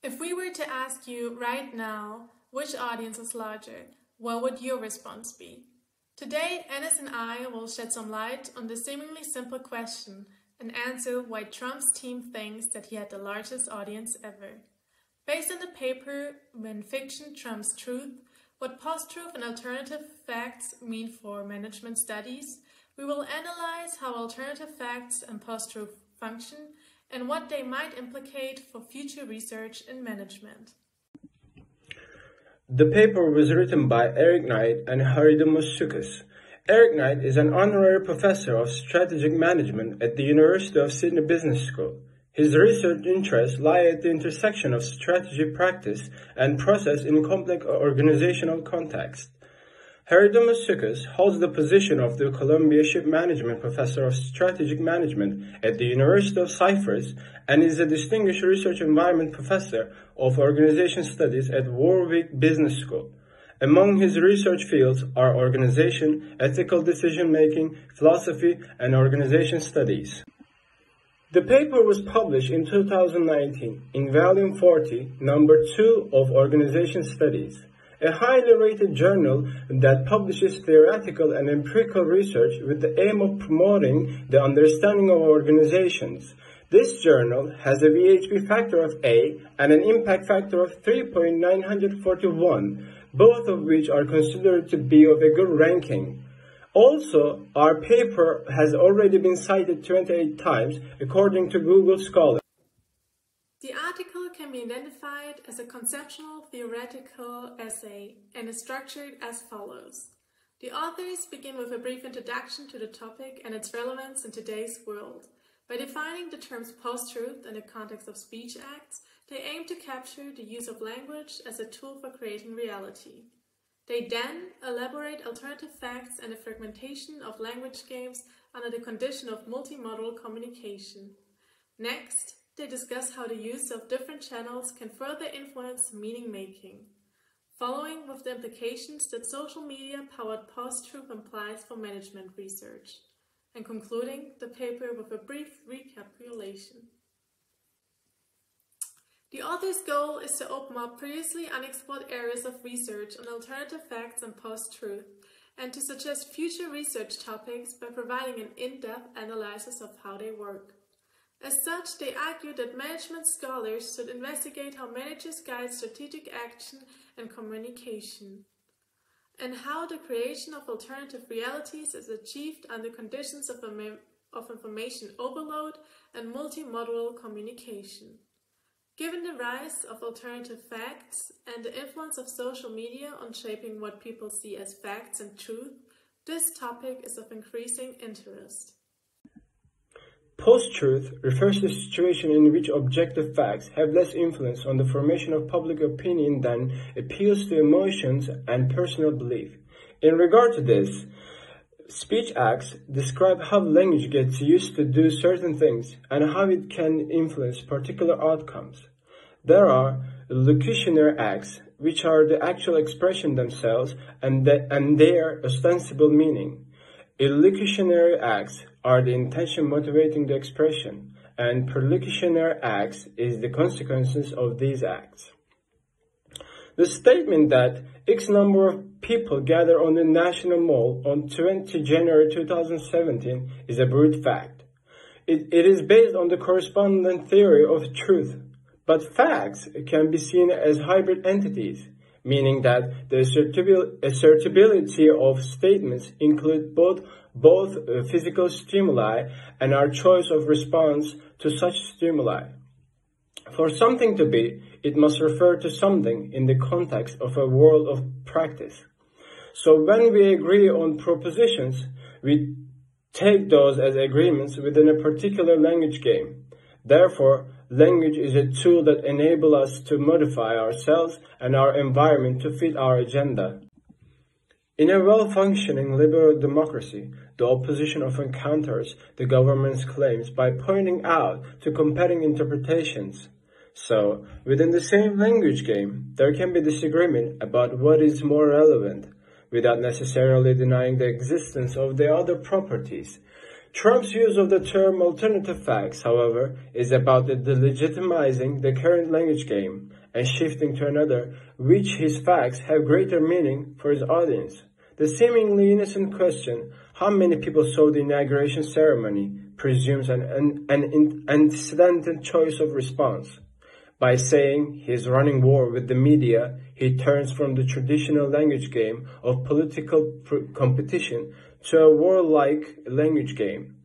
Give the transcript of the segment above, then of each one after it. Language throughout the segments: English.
If we were to ask you right now, which audience is larger, what would your response be? Today, Enes and I will shed some light on the seemingly simple question and answer why Trump's team thinks that he had the largest audience ever. Based on the paper, When Fiction Trumps Truth, what post-truth and alternative facts mean for management studies, we will analyze how alternative facts and post-truth function and what they might implicate for future research in management. The paper was written by Eric Knight and Haridimos Tsoukas. Eric Knight is an honorary professor of strategic management at the University of Sydney Business School. His research interests lie at the intersection of strategy practice and process in complex organizational context. Haridimos Tsoukas holds the position of the Columbia Ship Management Professor of Strategic Management at the University of Cyprus and is a Distinguished Research Environment Professor of Organization Studies at Warwick Business School. Among his research fields are organization, ethical decision-making, philosophy, and organization studies. The paper was published in 2019 in Volume 40, Number 2 of Organization Studies, a highly rated journal that publishes theoretical and empirical research with the aim of promoting the understanding of organizations. This journal has a VHP factor of A and an impact factor of 3.941, both of which are considered to be of a good ranking. Also, our paper has already been cited 28 times, according to Google Scholar. The article can be identified as a conceptual theoretical essay and is structured as follows. The authors begin with a brief introduction to the topic and its relevance in today's world. By defining the terms post-truth in the context of speech acts, they aim to capture the use of language as a tool for creating reality. They then elaborate alternative facts and the fragmentation of language games under the condition of multimodal communication. Next, they discuss how the use of different channels can further influence meaning-making, following with the implications that social media-powered post-truth implies for management research, and concluding the paper with a brief recapitulation. The author's goal is to open up previously unexplored areas of research on alternative facts and post-truth, and to suggest future research topics by providing an in-depth analysis of how they work. As such, they argue that management scholars should investigate how managers guide strategic action and communication, and how the creation of alternative realities is achieved under conditions of information overload and multimodal communication. Given the rise of alternative facts and the influence of social media on shaping what people see as facts and truth, this topic is of increasing interest. Post-truth refers to a situation in which objective facts have less influence on the formation of public opinion than appeals to emotions and personal belief. In regard to this, speech acts describe how language gets used to do certain things and how it can influence particular outcomes. There are locutionary acts, which are the actual expression themselves and their ostensible meaning. Illocutionary acts are the intention motivating the expression, and perlocutionary acts is the consequences of these acts. The statement that X number of people gather on the National Mall on 20 January 2017 is a brute fact. It is based on the correspondent theory of truth, but facts can be seen as hybrid entities, meaning that the assertability of statements include both physical stimuli and our choice of response to such stimuli. For something to be, it must refer to something in the context of a world of practice. So when we agree on propositions, we take those as agreements within a particular language game. Therefore, language is a tool that enables us to modify ourselves and our environment to fit our agenda. In a well-functioning liberal democracy, the opposition often counters the government's claims by pointing out to competing interpretations. So, within the same language game, there can be disagreement about what is more relevant, without necessarily denying the existence of the other properties. Trump's use of the term alternative facts, however, is about delegitimizing the current language game and shifting to another, which his facts have greater meaning for his audience. The seemingly innocent question, how many people saw the inauguration ceremony, presumes an antecedent choice of response. By saying he is running war with the media, he turns from the traditional language game of political competition to a war-like language game.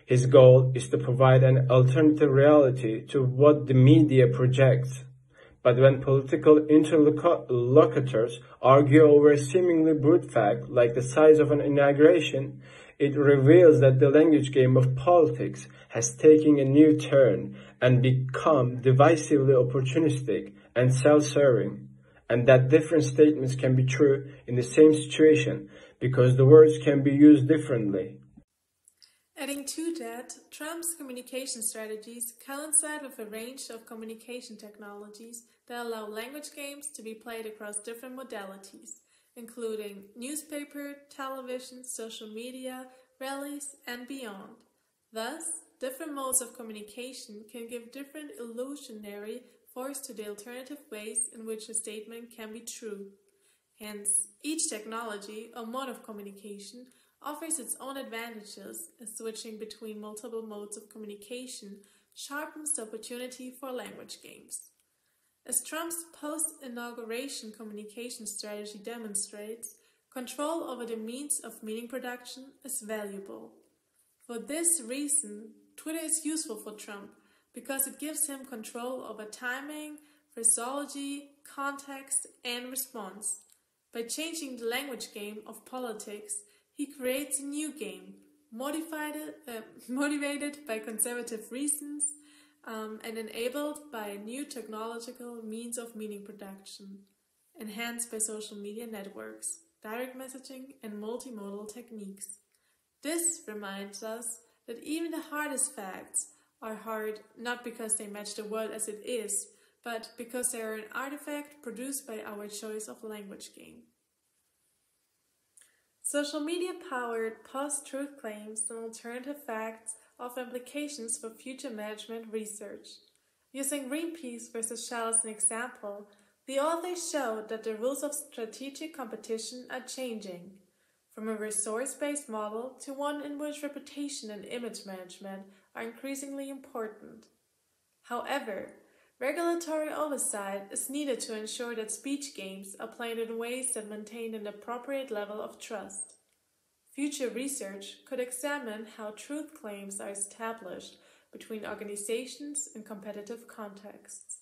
His goal is to provide an alternative reality to what the media projects. But when political interlocutors argue over a seemingly brute fact like the size of an inauguration, it reveals that the language game of politics has taken a new turn and become divisively opportunistic and self-serving, and that different statements can be true in the same situation because the words can be used differently. Adding to that, Trump's communication strategies coincide with a range of communication technologies that allow language games to be played across different modalities, including newspaper, television, social media, rallies, and beyond. Thus, different modes of communication can give different illusionary force to the alternative ways in which a statement can be true. Hence, each technology or mode of communication offers its own advantages, as switching between multiple modes of communication sharpens the opportunity for language games. As Trump's post-inauguration communication strategy demonstrates, control over the means of meaning production is valuable. For this reason, Twitter is useful for Trump because it gives him control over timing, phraseology, context, and response. By changing the language game of politics, he creates a new game, motivated by conservative reasons and enabled by new technological means of meaning production, enhanced by social media networks, direct messaging, and multimodal techniques. This reminds us that even the hardest facts are hard not because they match the world as it is, but because they are an artifact produced by our choice of language game. Social media-powered post-truth claims and alternative facts offer implications for future management research. Using Greenpeace versus Shell as an example, the authors showed that the rules of strategic competition are changing, from a resource-based model to one in which reputation and image management are increasingly important. However, regulatory oversight is needed to ensure that speech games are played in ways that maintain an appropriate level of trust. Future research could examine how truth claims are established between organizations in competitive contexts.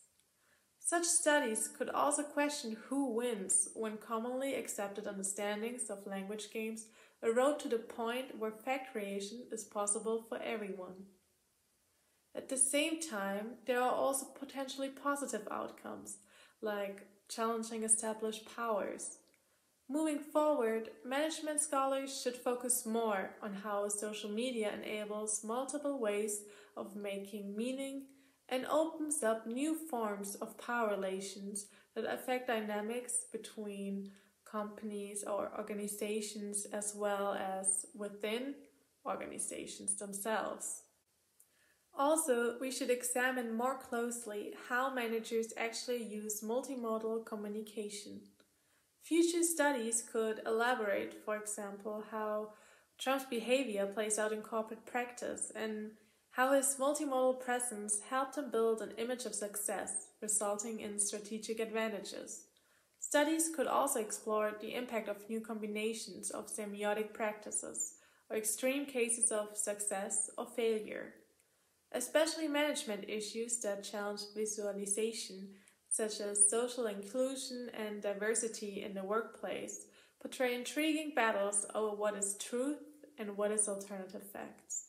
Such studies could also question who wins when commonly accepted understandings of language games erode to the point where fact creation is possible for everyone. At the same time, there are also potentially positive outcomes, like challenging established powers. Moving forward, management scholars should focus more on how social media enables multiple ways of making meaning and opens up new forms of power relations that affect dynamics between companies or organizations as well as within organizations themselves. Also, we should examine more closely how managers actually use multimodal communication. Future studies could elaborate, for example, how Trump's behavior plays out in corporate practice and how his multimodal presence helped him build an image of success, resulting in strategic advantages. Studies could also explore the impact of new combinations of semiotic practices or extreme cases of success or failure. Especially management issues that challenge visualization, such as social inclusion and diversity in the workplace, portray intriguing battles over what is truth and what is alternative facts.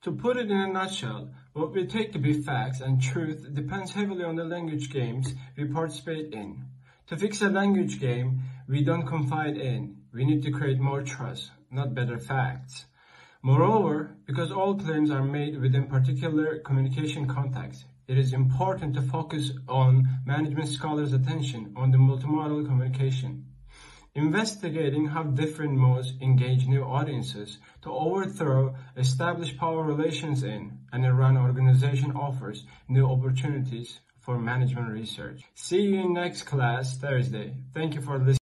To put it in a nutshell, what we take to be facts and truth depends heavily on the language games we participate in. To fix a language game we don't confide in, we need to create more trust, not better facts. Moreover, because all claims are made within particular communication context, it is important to focus on management scholars' attention on the multimodal communication. investigating how different modes engage new audiences to overthrow established power relations in and around organization offers new opportunities for management research. See you in next class Thursday. Thank you for listening.